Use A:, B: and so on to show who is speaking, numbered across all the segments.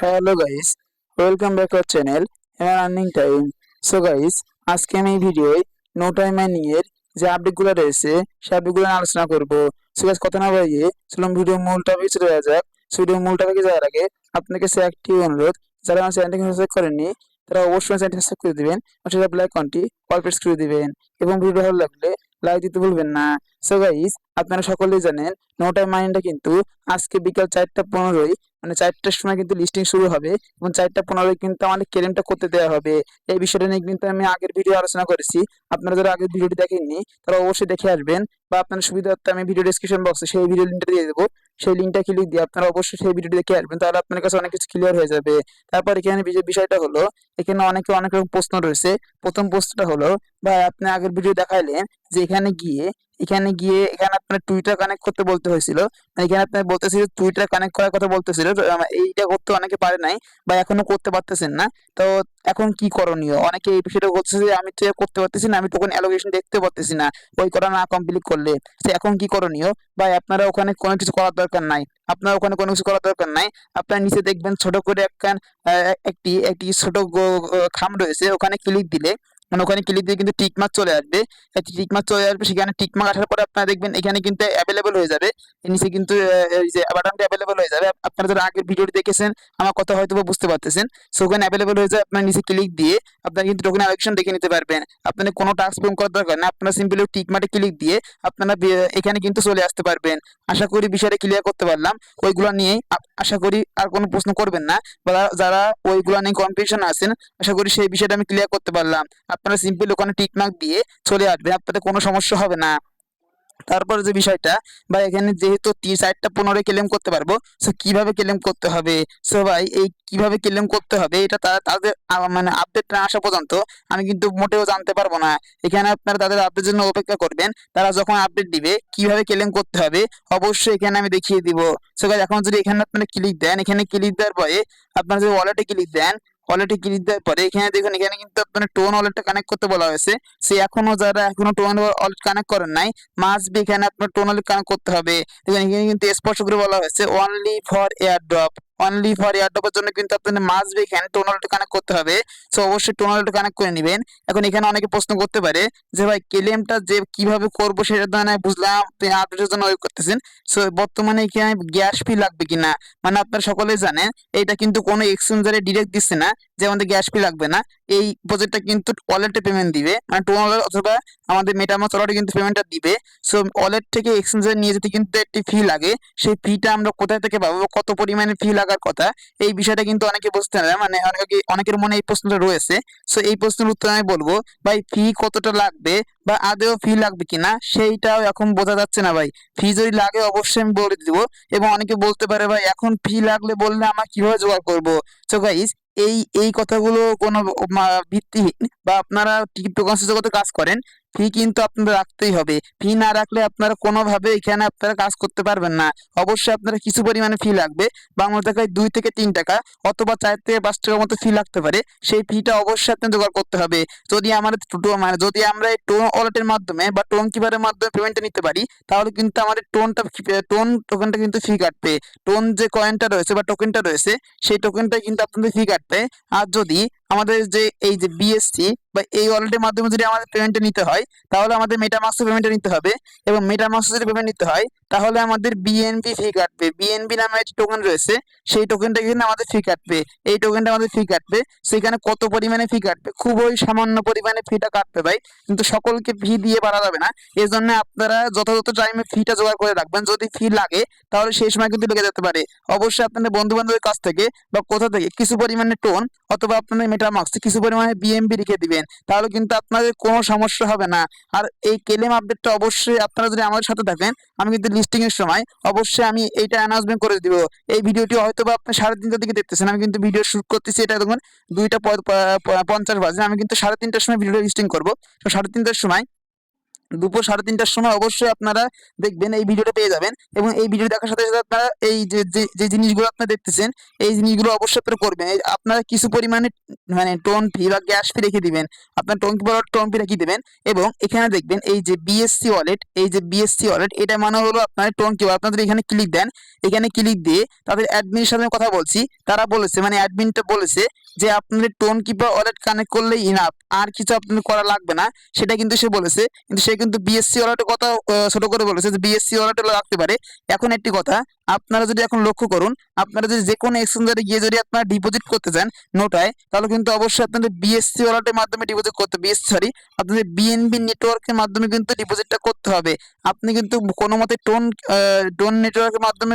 A: Hello guys, welcome back our channel MR earning time. So guys, আজকে আমি এই ভিডিওয় no time earning এর যে আপডেটগুলো রয়েছে সেই আপডেটগুলো নিয়ে আলোচনা করব। সো গাইস, কথা না বাড়িয়ে চলুন ভিডিও মূল টপিকে চলে যাওয়া যাক। সো ভিডিও মূল টপিকে যাওয়ার আগে আপনাকে সে একটি অনুরোধ, যারা আমার চ্যানেলটিকে সাবস্ক্রাইব করেননি তারা অবশ্যই চ্যানেলটি সাবস্ক্রাইব করে দিবেন আর সেটা বেল আইকনটি অল প্রেস করে দিবেন এবং ভিডিও ভালো লাগলে লাইক দিতে ভুলবেন না। সো গাইস, আপনারা সকলেই জানেন নো টাইম আর্নিংটা কিন্তু আজকে বিকাল 4টা 15 মানে 4টার সময় কিন্তু লিস্টিং শুরু হবে এবং 4টা 15 কিন্তু আমাদের ক্লেমটা করতে দেওয়া হবে। এই বিষয়টা নিয়ে কিন্তু আমি আগের ভিডিও আলোচনা করেছি। আপনারা যারা আগের ভিডিওটি দেখেননি তারা অবশ্যই দেখে আসবেন, বা আপনার সুবিধার্থে আমি ভিডিও ডেসক্রিপশন বক্সে সেই ভিডিও লিঙ্কটা দিয়ে দেবো। সেই লিঙ্কটা ক্লিক দিয়ে আপনারা অবশ্যই সেই ভিডিওটি দেখে আসবেন, তাহলে আপনার কাছে অনেক কিছু ক্লিয়ার হয়ে যাবে। তারপর এখানে বিষয়টা হলো, এখানে অনেক রকম প্রশ্ন রয়েছে। প্রথম প্রশ্নটা হলো, ভাই আপনি আগের ভিডিও দেখাইলেন যে এখানে আপনার টুইটার কানেক্ট করতে বলতে হয়েছিল, মানে এখানে আপনার বলতেছিল টুইটার কানেক্ট করার কথা বলতেছিল, তো এইটা করতে অনেকে পারে নাই বা এখনো করতে পারতেছেন না। তো এখন কি করণীয়? অনেকে এই বিষয়টা বলছে যে আমি তো করতে পারতেছি না, আমি টোকেন অ্যালোকেশন দেখতে পারতেছি না ওই করা না কমপ্লিট করলে। তো এখন কি করণীয়? বা আপনারা ওখানে কোনো কিছু করার দরকার নাই, আপনার ওখানে কোনো কিছু করার দরকার নাই। আপনারা নিচে দেখবেন ছোট করে একটি একটি ছোট খাম রয়েছে, ওখানে ক্লিক দিলে, মানে ওখানে ক্লিক দিয়ে কিন্তু টিক মার্ক চলে আসবে। টিক মার্ক চলে আসবে, সেখানে টিক মার্ক আসার পরে আপনারা দেখবেন এখানে কিন্তু অ্যাভেলেবল হয়ে যাবে। এর নিচে কিন্তু এই যে বাটনটা অ্যাভেলেবল হয়ে যাবে। আপনারা যারা আগের ভিডিওটি দেখেছেন আমার কথা হয়তো বা বুঝতে পারতেছেন। সো ওখানে অ্যাভেলেবল হয়ে যায়, আপনার নিচে ক্লিক দিয়ে আপনারা কিন্তু টোকেন অ্যালোকেশন দেখে নিতে পারবেন। আপনাদের কোনো টাস্ক পূরণ করার দরকার না, আপনারা সিম্পলি টিক মার্কে ক্লিক দিয়ে আপনারা এখানে কিন্তু চলে আসতে পারবেন। আশা করি বিষয়টা ক্লিয়ার করতে পারলাম। ওইগুলো নিয়েই আশা করি আর কোনো প্রশ্ন করবেন না, বা যারা ওইগুলো নিয়ে কনফিউশন আছেন আশা করি সেই বিষয়টা আমি ক্লিয়ার করতে পারলাম। আপনারা সিম্পলি ওখানে টিক মার্ক দিয়ে চলে আসবেন, আপনাদের কোনো সমস্যা হবে না। তারপর যে বিষয়টা, বা এখানে যেহেতু 4টা 15 ক্লেম করতে পারবো, সো কিভাবে ক্লেম করতে হবে? সো ভাই, এই কিভাবে ক্লেম করতে হবে এটা তাদের মানে আপডেট না আসা পর্যন্ত আমি কিন্তু মোটেও জানতে পারবো না। এখানে আপনারা তাদের আপডেটের জন্য অপেক্ষা করবেন, তারা যখন আপডেট দিবে কিভাবে ক্লেম করতে হবে অবশ্যই এখানে আমি দেখিয়ে দিব। সো গাইস, এখন যদি এখানে আপনারা ক্লিক দেন, এখানে ক্লিক দেওয়ার পরে আপনারা যদি ওয়ালেটে ক্লিক দেন, ওয়ালেটে ক্লিক দেওয়ার পরে এখানে দেখুন, এখানে কিন্তু আপনার টোন ওয়ালেটটা কানেক্ট করতে বলা হয়েছে। সে যারা এখনো টোন ওয়ালেট কানেক্ট করেন নাই, মাস্ট বি এখানে আপনার টোন ওয়ালেট কানেক্ট করতে হবে। দেখুন এখানে কিন্তু স্পষ্ট করে বলা হয়েছে only for airdrop, only for এয়ারড্রপের জন্য কিন্তু আপনাদের মাস্ট বি এখানে টোন ওয়ালেট কানেক্ট করতে হবে। সো অবশ্যই টোন ওয়ালেট কানেক্ট করে নেবেন। এখন এখানে অনেকে প্রশ্ন করতে পারে যে ভাই ক্লেমটা যে কিভাবে করবো সেটা তো না বুঝলাম, আপনি আপডেটের জন্য ওয়েট করতেছেন। সো বর্তমানে এখানে গ্যাস ফি লাগবে কিনা, মানে আপনারা সকলেই জানেন এটা কিন্তু কোনো এক্সচেঞ্জারে ডিরেক্ট দিচ্ছে না যে আমাদের গ্যাস ফি লাগবে না। এই প্রজেক্টটা কিন্তু ওয়ালেটে পেমেন্ট দিবে, মানে টোন ওয়ালেট অথবা আমাদের মেটামাস্ক ওয়ালেটে কিন্তু পেমেন্টটা দিবে। সো ওয়ালেট থেকে এক্সচেঞ্জারে নিয়ে যেতে কিন্তু একটি ফি লাগে। সেই ফিটা আমরা কোথা থেকে পাবো, কত পরিমাণে ফি লাগার কথা, এই বিষয়টা কিন্তু অনেকে বুঝতে না, মানে অনেকের মনে এই প্রশ্নটা রয়েছে। সো এই প্রশ্নের উত্তর আমি বলবো, ভাই ফি কতটা লাগবে বা আদেও ফি লাগবে কিনা সেইটাও এখন বোঝা যাচ্ছে না ভাই। ফি যদি লাগে অবশ্যই আমি বলে দিব। এবং অনেকে বলতে পারে ভাই এখন ফি লাগলে বললে আমরা কিভাবে জোগাড় করবো? সো গাইস, এই এই কথাগুলো কোনো ভিত্তিহীন, বা আপনারা ক্রিপ্টোকারেন্সি জগতে কাজ করেন, ফি কিন্তু আপনাদের রাখতেই হবে। ফি না রাখলে আপনারা কোনোভাবে এখানে আপনারা কাজ করতে পারবেন না। অবশ্যই আপনারা কিছু পরিমাণে ফি লাগবে, বাংলা টাকায় 2 থেকে 3 টাকা অথবা 4 থেকে 5 টাকার মতো ফি লাগতে পারে। সেই ফিটা অবশ্যই আপনি জোগাড় করতে হবে। যদি আমাদের মানে যদি আমরা এই টোন ওয়ালেটের মাধ্যমে বা টোন কিপারের মাধ্যমে পেমেন্টটা নিতে পারি, তাহলে কিন্তু আমাদের টোন টোকেনটা কিন্তু ফি কাটবে। টোন যে কয়েনটা রয়েছে বা টোকেনটা রয়েছে সেই টোকেনটা কিন্তু আপনাদের ফি কাটবে। আর যদি আমাদের যে এই যে বিএসসি বা এই ওয়ালেটের মাধ্যমে যদি আমাদের পেমেন্টটা নিতে হয়, তাহলে আমাদের মেটামাস্ক পেমেন্টটা নিতে হবে। এবং মেটামাস্ক যদি পেমেন্ট নিতে হয় তাহলে আমাদের বিএনবি ফি কাটবে। বিএনবি নামে একটি টোকেন রয়েছে, সেই টোকেনটা কিন্তু আমাদের ফি কাটবে। এই টোকেনটা আমাদের ফি কাটবে। সেখানে কত পরিমাণে ফি কাটবে? খুবই সামান্য পরিমাণে ফিটা কাটবে ভাই, কিন্তু সকলকে ফি দিয়ে বাড়া যাবে না। এই জন্য আপনারা যথাযথ টাইমে ফিটা জোগাড় করে রাখবেন। যদি ফি লাগে তাহলে সেই সময় কিন্তু লেগে যেতে পারে। অবশ্যই আপনাদের বন্ধু বান্ধবের কাছ থেকে বা কোথা থেকে কিছু পরিমাণে টোন অথবা আপনাদের মেটামাস্ক কিছু পরিমাণে বিএমবি রেখে দিবেন, তাহলে কিন্তু আপনাদের কোনো সমস্যা হবে না। আর এই ক্লেম আপডেটটা অবশ্যই আপনারা যদি আমাদের সাথে থাকেন, আমি কিন্তু লিস্টিং এর সময় অবশ্যই আমি এইটা অ্যানাউন্সমেন্ট করে দিব। এই ভিডিওটি হয়তো বা আপনি 3:30টার দিকে দেখতেছেন, আমি কিন্তু ভিডিও শুট করতেছি এটা দেখুন 2টা 50 বাজে, আমি কিন্তু 3:30টার সময় ভিডিও লিস্টিং করবো। তো 3:30টার সময় দুপুর 3:30টার সময় অবশ্যই আপনারা দেখবেন এই ভিডিওটা পেয়ে যাবেন। এবং এই ভিডিও দেখার সাথে সাথে আপনারা এই যে যে যে জিনিসগুলো আপনারা দেখতেছেন এই জিনিসগুলো অবশ্যই আপনারা করবেন। আপনারা কিছু পরিমাণে মানে টোন ফি বা গ্যাস ফি রেখে দিবেন, আপনার টোন ফি রেখে দিবেন। এবং এখানে দেখবেন এই যে বিএসসি ওয়ালেট, এই যে বিএসসি ওয়ালেট এটা মানে হলো আপনার টোন কি আপনাদের এখানে ক্লিক দেন, এখানে ক্লিক দিয়ে তাদের অ্যাডমিনের সাথে কথা বলছি, তারা বলেছে মানে অ্যাডমিনটা বলেছে যে আপনাদের টোন কিপার ওয়ালেট কানেক্ট করলেই ইনাফ, আর কিছু আপনাদের করা লাগবে না, সেটা কিন্তু সে বলেছে। কিন্তু সে কিন্তু বিএসসি ওয়ালেটের কথা ছোট করে বলেছে যে বিএসসি ওয়ালেট রাখতে পারে। এখন একটি কথা আপনারা যদি এখন লক্ষ্য করুন, আপনারা যদি যে কোনো এক্সচেঞ্জারে গিয়ে যদি আপনারা ডিপোজিট করতে চান নোটায়, তাহলে কিন্তু অবশ্যই আপনাদের বিএসসি ওয়ালেটের মাধ্যমে ডিপোজিট করতে আপনাদের বিএনবি নেটওয়ার্কের মাধ্যমে কিন্তু ডিপোজিটটা করতে হবে। আপনি কিন্তু কোনো মতে টোন নেটওয়ার্কের মাধ্যমে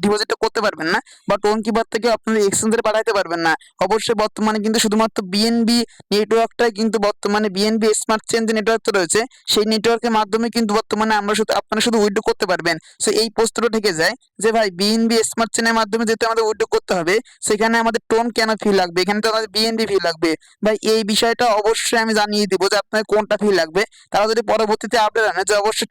A: ডিপোজিটটা করতে পারবেন না, বা টোন কিপার থেকে আপনাদের এক্সচেঞ্জারে পাঠাতে পারবেন না। অবশ্যই বর্তমানে কিন্তু শুধুমাত্র বিএনবি নেটওয়ার্কটাই কিন্তু বর্তমানে বিএনবি স্মার্ট চেঞ্জ নেটওয়ার্কটা রয়েছে, সেই নেটওয়ার্কের মাধ্যমে কিন্তু বর্তমানে আপনারা শুধু উইথড্র করতে পারবেন। সো এই প্রশ্নটা থেকে যায় যে ভাই বিএনবি স্মার্ট চেনের মাধ্যমে যেহেতু আমাদের উইথড্র করতে হবে, সেখানে আমাদের টোন কেন ফি লাগবে, এখানে তো আমাদের বিএনবি ফি লাগবে। ভাই এই বিষয়টা অবশ্যই আমি জানিয়ে দিব যে আপনার কোনটা ফি লাগবে। তারা যদি পরবর্তীতে আপডেট আনে যে অবশ্যই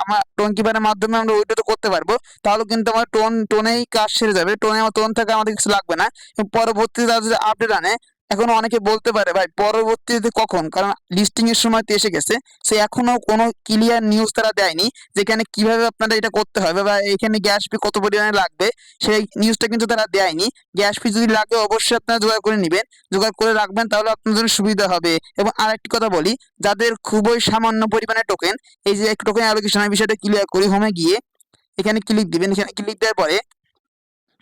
A: আমার টোন কিপারের মাধ্যমে আমরা উইথড্র করতে পারবো, তাহলে কিন্তু আমার টোনেই কাজ সেরে যাবে, টোন থেকে আমাদের কিছু লাগবে না। এবং পরবর্তীতে তারা যদি আপডেট আনে, এখন অনেকে বলতে পারে ভাই পরবর্তীতে কখন, কারণ লিস্টিং এর সময় তো এসে গেছে, সে এখনো কোনো ক্লিয়ার নিউজ তারা দেয়নি যেখানে কিভাবে আপনারা এটা করতে হবে বা এখানে গ্যাস ফি কত পরিমাণে লাগবে, সেই নিউজটা কিন্তু তারা দেয়নি। গ্যাস ফি যদি লাগে অবশ্যই আপনারা জোগাড় করে নেবেন, জোগাড় করে রাখবেন, তাহলে আপনাদের জন্য সুবিধা হবে। এবং আরেকটি কথা বলি, যাদের খুবই সামান্য পরিমাণে টোকেন, এই যে টোকেন অ্যালোকেশনের বিষয়টা ক্লিয়ার করি, হোমে গিয়ে এখানে ক্লিক দিবেন। এখানে ক্লিক দেওয়ার পরে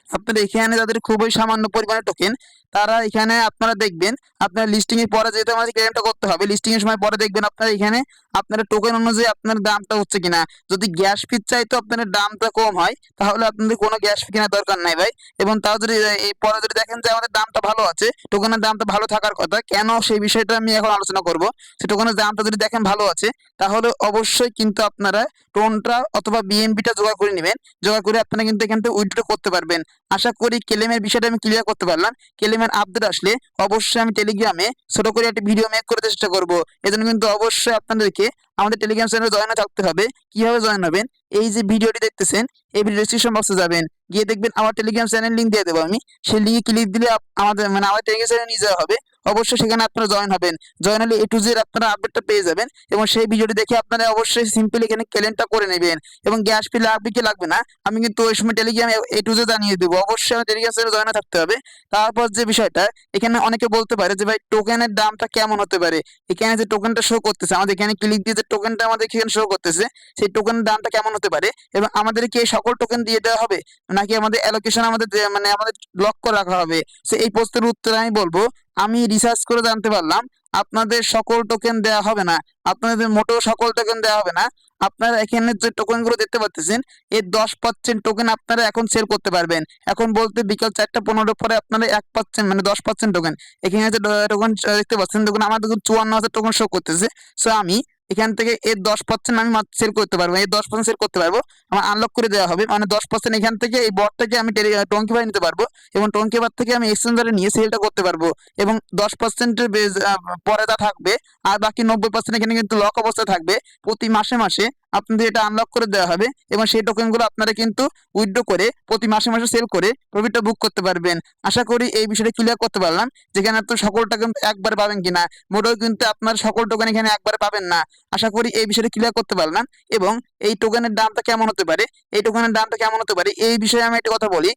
A: আপনারা এখানে যাদের খুবই সামান্য পরিমাণে টোকেন, তারা এখানে আপনারা দেখবেন আপনার লিস্টিং এর পরে যেহেতু আমাদের ক্লেমটা করতে হবে, লিস্টিং এর সময় পরে দেখবেন আপনারা এখানে আপনারা টোকেন অনুযায়ী আপনার দামটা হচ্ছে কিনা। যদি গ্যাস ফি চাইতো আপনাদের দামটা কম হয়, তাহলে আপনাদের কোনো গ্যাস ফি কেনার দরকার নাই ভাই। এবং তাও যদি এই পরে যদি দেখেন যে আমাদের দামটা ভালো আছে, টোকেনের দামটা ভালো থাকার কথা কেন, সেই বিষয়টা আমি এখন আলোচনা করব। সেই টোকেনের দামটা যদি দেখেন ভালো আছে, তাহলে অবশ্যই কিন্তু আপনারা টোনটা অথবা বিএমবিটা জোগাড় করে নেবেন, জোগাড় করে আপনারা কিন্তু এখান থেকে উইথড্র করতে পারবেন। আশা করি ক্লেমের বিষয়টা আমি ক্লিয়ার করতে পারলাম। ক্লেমের আপডেট আসলে অবশ্যই আমি টেলিগ্রামে ছোট করে একটা ভিডিও মেক করে চেষ্টা করব। এজন্য কিন্তু অবশ্যই আপনাদেরকে আমাদের টেলিগ্রাম চ্যানেলে জয়েন থাকতে হবে। কিভাবে জয়েন হবেন, এই যে ভিডিওটি দেখতেছেন এই ভিডিও ডেসক্রিপশন বক্সে যাবেন, গিয়ে দেখবেন আমার টেলিগ্রাম চ্যানেল লিংক দিয়ে দেবো আমি, সেই লিঙ্কে ক্লিক দিলে আমাদের মানে আমার টেলিগ্রাম চ্যানেলে নিয়ে যাওয়া হবে। অবশ্যই সেখানে আপনারা জয়েন হবেন, জয়েন হলে A to Z আপনারা আপডেটটা পেয়ে যাবেন। এবং সেই ভিডিওটি দেখে আপনারা অবশ্যই সিম্পল এখানে ক্লেমটা করে নেবেন। এবং গ্যাস ফি লাগবে কি লাগবে না আমি কিন্তু ওই সময় টেলিগ্রামে A to Z জানিয়ে দেবো। অবশ্যই আমার টেলিগ্রাম চ্যানেলে জয়েন থাকতে হবে। তারপর যে বিষয়টা, এখানে অনেকে বলতে পারে যে ভাই টোকেনের দামটা কেমন হতে পারে, এখানে যে টোকেনটা শো করতেছে আমাদের এখানে ক্লিক দিয়ে যে টোকেনটা আমাদের এখানে শো করতেছে, সেই টোকেনের দামটা কেমন হতে পারে, এবং আমাদের কি এই সকল টোকেন দিয়ে দেওয়া হবে নাকি আমাদের অ্যালোকেশন আমাদের মানে আমাদের লক করে রাখা হবে। সো এই প্রশ্নের উত্তরে আমি বলবো, আমি রিসার্চ করে জানতে পারলাম আপনাদের সকল টোকেন দেওয়া হবে না, আপনাদের মোটেও সকল টোকেন দেওয়া হবে না। আপনারা এখানে যে টোকেন গুলো দেখতে পাচ্ছেন, এর 10% টোকেন আপনারা এখন সেল করতে পারবেন। এখন বলতে বিকাল 4:15 পরে আপনারা 1% মানে 10% টোকেন এখানে যে টোকেন দেখতে পাচ্ছেন, দেখুন আমার দেখুন 54,000 টোকেন শো করতেছে। সো আমি এখান থেকে এর 10% আমি সেল করতে পারবো, এর 10% সেল করতে পারবো, আমার আনলক করে দেওয়া হবে। মানে 10% এখান থেকে এই বট থেকে আমি টঙ্কি ভাই নিতে পারবো, এবং টঙ্কি বার থেকে আমি এক্সচেঞ্জারে নিয়ে সেলটা করতে পারবো। এবং 10%-এর পরে তা থাকবে, আর বাকি 90% এখানে কিন্তু লক অবস্থায় থাকবে। প্রতি মাসে মাসে আপনাদের এটা আনলক করে দেওয়া হবে, এবং সেই টোকেনগুলো আপনারা কিন্তু উইথড্র করে প্রতি মাসে মাসে সেল করে প্রফিটটা বুক করতে পারবেন। আশা করি এই বিষয়টা ক্লিয়ার করতে পারলাম, যেখানে আপনার সকল টোকেন একবারে পাবেন কিনা। মোটেও কিন্তু আপনার সকল টোকেন এখানে একবারে পাবেন না। আশা করি এই বিষয়টা ক্লিয়ার করতে পারলাম। এবং এই টোকেনের দামটা কেমন হতে পারে, এই টোকেনের দামটা কেমন হতে পারে এই বিষয়ে আমি একটা কথা বলি।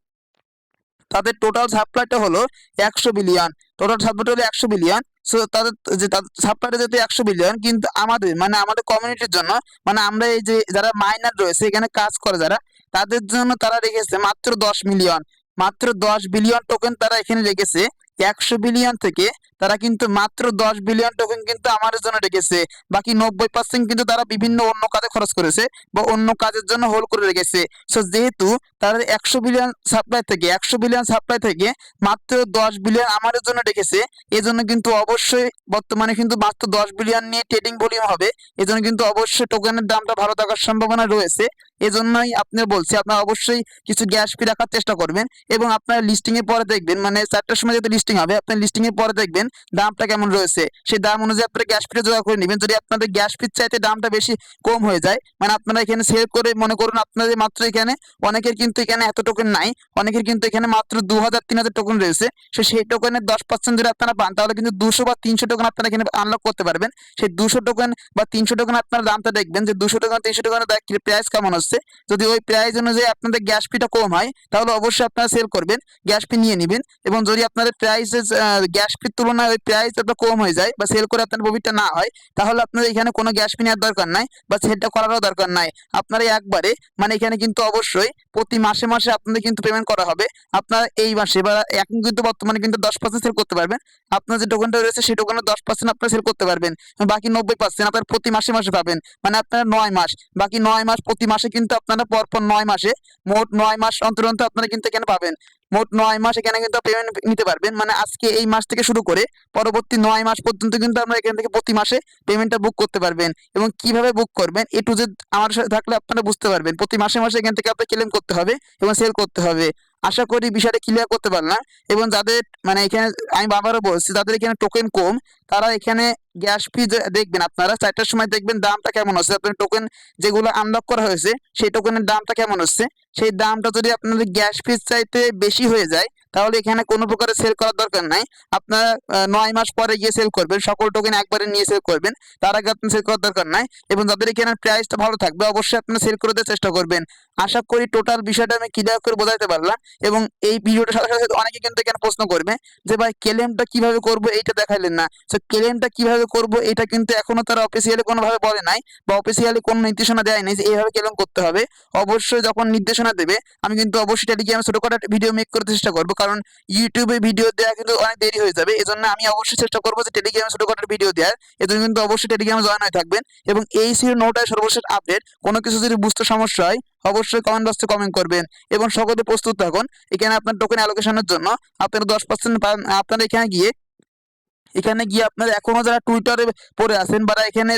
A: তাদের টোটাল সাপ্লাইটা হলো 100 বিলিয়ন, টোটাল সাপ্লাইটা হলো 100 বিলিয়ন। সো তাদের যে সাপ্লাইটা যেহেতু 100 বিলিয়ন, কিন্তু আমাদের মানে আমাদের কমিউনিটির জন্য, মানে আমরা এই যে যারা মাইনার রয়েছে এখানে কাজ করে যারা, তাদের জন্য তারা রেখেছে মাত্র 10 মিলিয়ন, মাত্র 10 বিলিয়ন টোকেন তারা এখানে রেখেছে। 100 বিলিয়ন থেকে তারা কিন্তু মাত্র 10 বিলিয়ন টোকেন কিন্তু আমাদের জন্য রেখেছে। বাকি 90% কিন্তু তারা বিভিন্ন অন্য কাজে খরচ করেছে বা অন্য কাজের জন্য হোল্ড করে রেখেছে। সো যেহেতু তাদের 100 বিলিয়ন সাপ্লাই থেকে মাত্র 10 বিলিয়ন আমাদের জন্য রেখেছে, এজন্য কিন্তু অবশ্যই বর্তমানে কিন্তু মাত্র 10 বিলিয়ন নিয়ে ট্রেডিং ভলিউম হবে। এজন্য কিন্তু অবশ্যই টোকেনের দামটা ভালো থাকার সম্ভাবনা রয়েছে। এজন্যই আপনি বলছি আপনারা অবশ্যই কিছু গ্যাস ফি রাখার চেষ্টা করবেন। এবং আপনারা লিস্টিং এর পরে দেখবেন মানে 4টার সময় যদি লিস্টিং হবে, আপনি লিস্টিং এর পরে দেখবেন দামটা কেমন রয়েছে, সেই দাম অনুযায়ী আপনারা গ্যাস ফিটা জোগাড় করে নেবেন। যদি আপনাদের গ্যাস ফিট চাইতে দামটা বেশি কম হয়ে যায়, মানে আপনারা এখানে সেল করে মনে করুন আপনাদের মাত্র এখানে অনেকের কিন্তু এখানে এত টোকেন নাই, অনেকের কিন্তু এখানে মাত্র 2000-3000 টোকেন রয়েছে। সেই টোকেনের 10% যদি আপনারা পান তাহলে কিন্তু 200 বা 300 টোকেন আপনারা এখানে আনলক করতে পারবেন। সেই 200 টোকেন বা 300 টোকেন আপনারা দামটা দেখবেন যে 200 টোকেন 300 টোকেনের প্রাইস কেমন হচ্ছে। যদি ওই প্রাইস অনুযায়ী আপনাদের গ্যাস ফিটা কম হয় তাহলে অবশ্যই আপনারা সেল করবেন, গ্যাস ফি নিয়ে নেবেন। এবং যদি আপনাদের প্রাইসের গ্যাস ফির তুলনায় ওই প্রাইস আপনার কম হয়ে যায় বা সেল করে আপনার প্রফিটটা না হয়, তাহলে আপনাদের এখানে কোনো গ্যাস ফি নেওয়ার দরকার নাই বা সেলটা করারও দরকার নাই। আপনারা একবারে মানে এখানে কিন্তু অবশ্যই প্রতি মাসে মাসে আপনাদের কিন্তু পেমেন্ট করা হবে। আপনারা এই মাসে বা এখন কিন্তু বর্তমানে কিন্তু 10% সেল করতে পারবেন। আপনার যে টোকেনটা রয়েছে সেই টোকেনের 10% আপনারা সেল করতে পারবেন, বাকি 90% আপনারা প্রতি মাসে মাসে পাবেন। মানে আপনারা 9 মাস, বাকি 9 মাস প্রতি মাসে কিন্তু আপনারা পরপর 9 মাসে মোট 9 মাস অন্তর অন্তর আপনারা কিন্তু এখানে পাবেন। মোট 9 মাস এখানে কিন্তু পেমেন্ট নিতে পারবেন। মানে আজকে এই মাস থেকে শুরু করে পরবর্তী 9 মাস পর্যন্ত কিন্তু আপনারা এখান থেকে প্রতি মাসে পেমেন্টটা বুক করতে পারবেন। এবং কিভাবে বুক করবেন A to Z আমার সাথে থাকলে আপনারা বুঝতে পারবেন। প্রতি মাসে মাসে এখান থেকে আপনাকে ক্লেম করতে হবে এবং সেল করতে হবে। আশা করি বিষয়টা ক্লিয়ার করতে পারলাম। এবং যাদের মানে এখানে আমি আবারও বলছি, যাদের এখানে টোকেন কম তারা এখানে গ্যাস ফি দেখবেন, আপনারা 4টার সময় দেখবেন দামটা কেমন হচ্ছে, আপনার টোকেন যেগুলো আনলক করা হয়েছে সেই টোকেনের দামটা কেমন হচ্ছে। সেই দামটা যদি আপনাদের গ্যাস ফিস চাইতে বেশি হয়ে যায় তাহলে এখানে কোনো প্রকারের সেল করার দরকার নাই। আপনারা 9 মাস পরে গিয়ে সেল করবেন, সকল টোকেন একবারে নিয়ে সেল করবেন, তার আগে আপনি সেল করার দরকার নাই। এবং যাদের এখানে প্রাইসটা ভালো থাকবে অবশ্যই আপনারা সেল করে দেওয়ার চেষ্টা করবেন। আশা করি টোটাল বিষয়টা আমি ক্লিয়ার করে বোঝাতে পারলাম। এবং এই ভিডিওটার সাথে সাথে অনেকে কিন্তু এখানে প্রশ্ন করবে যে ভাই ক্লেমটা কিভাবে করবো এইটা দেখাইলেন না। তো ক্লেমটা কিভাবে করবো এটা কিন্তু এখনো তারা অফিসিয়ালি কোনোভাবে বলে নাই বা অফিসিয়ালি কোনো নির্দেশনা দেয় নাই যে এইভাবে ক্লেম করতে হবে। অবশ্যই যখন নির্দেশনা দেবে আমি কিন্তু অবশ্যই টেলিগ্রামে ছোটখাটো ভিডিও মেক করতে চেষ্টা করবো, কারণ ইউটিউবে ভিডিও দেওয়া কিন্তু অনেক দেরি হয়ে যাবে। এজন্য আমি অবশ্যই চেষ্টা করবো যে টেলিগ্রামে ছোটখাটো ভিডিও দেওয়ার। এজন্য কিন্তু অবশ্যই টেলিগ্রামে জয়েন হয়ে থাকবেন। এবং এই ছিল নোটায় সর্বশেষ আপডেট। কোনো কিছু যদি বুঝতে সমস্যা হয় অবশ্যই কমেন্ট বক্সে কমেন্ট করবেন এবং সকলে প্রস্তুত থাকুন। এখানে আপনার টোকেন অ্যালোকেশনের জন্য আপনারা 10% পান। আপনারা এখানে গিয়ে আপনারা এখনো যারা টুইটারে পড়ে আছেন বা এখানে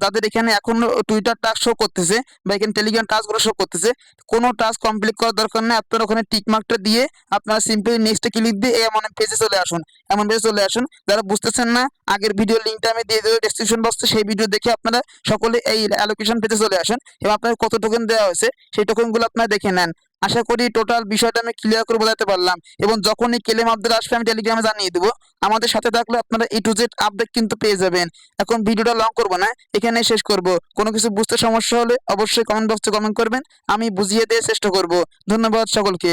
A: যাদের এখানে এখনো টুইটার টাস্ক শো করতেছে বা এখানে টেলিগ্রাম টাস্কগুলো শো করতেছে, কোনো টাস্ক কমপ্লিট করার দরকার নেই। আপনারা ওখানে টিক মার্কটা দিয়ে আপনারা সিম্পলি নেক্সটে ক্লিক দিয়ে এমন পেজে চলে আসুন, এমন পেজে চলে আসুন। যারা বুঝতেছেন না আগের ভিডিও লিঙ্কটা আমি দিয়ে দেবো ডেসক্রিপশন বক্সে, সেই ভিডিও দেখে আপনারা সকলে এই অ্যালোকেশন পেজে চলে আসুন এবং আপনার কত টোকেন দেওয়া হয়েছে সেই টোকেনগুলো আপনারা দেখে নেন। আশা করি টোটাল বিষয়টা আমি ক্লিয়ার করে বোঝাতে পারলাম। এবং যখনই ক্লেম আপডেট আসবে আমি টেলিগ্রামে জানিয়ে দেবো। আমাদের সাথে থাকলে আপনারা A to Z আপডেট কিন্তু পেয়ে যাবেন। এখন ভিডিওটা লং করবো না, এখানে শেষ করব। কোনো কিছু বুঝতে সমস্যা হলে অবশ্যই কমেন্ট বক্সে কমেন্ট করবেন, আমি বুঝিয়ে দেওয়ার চেষ্টা করব। ধন্যবাদ সকলকে।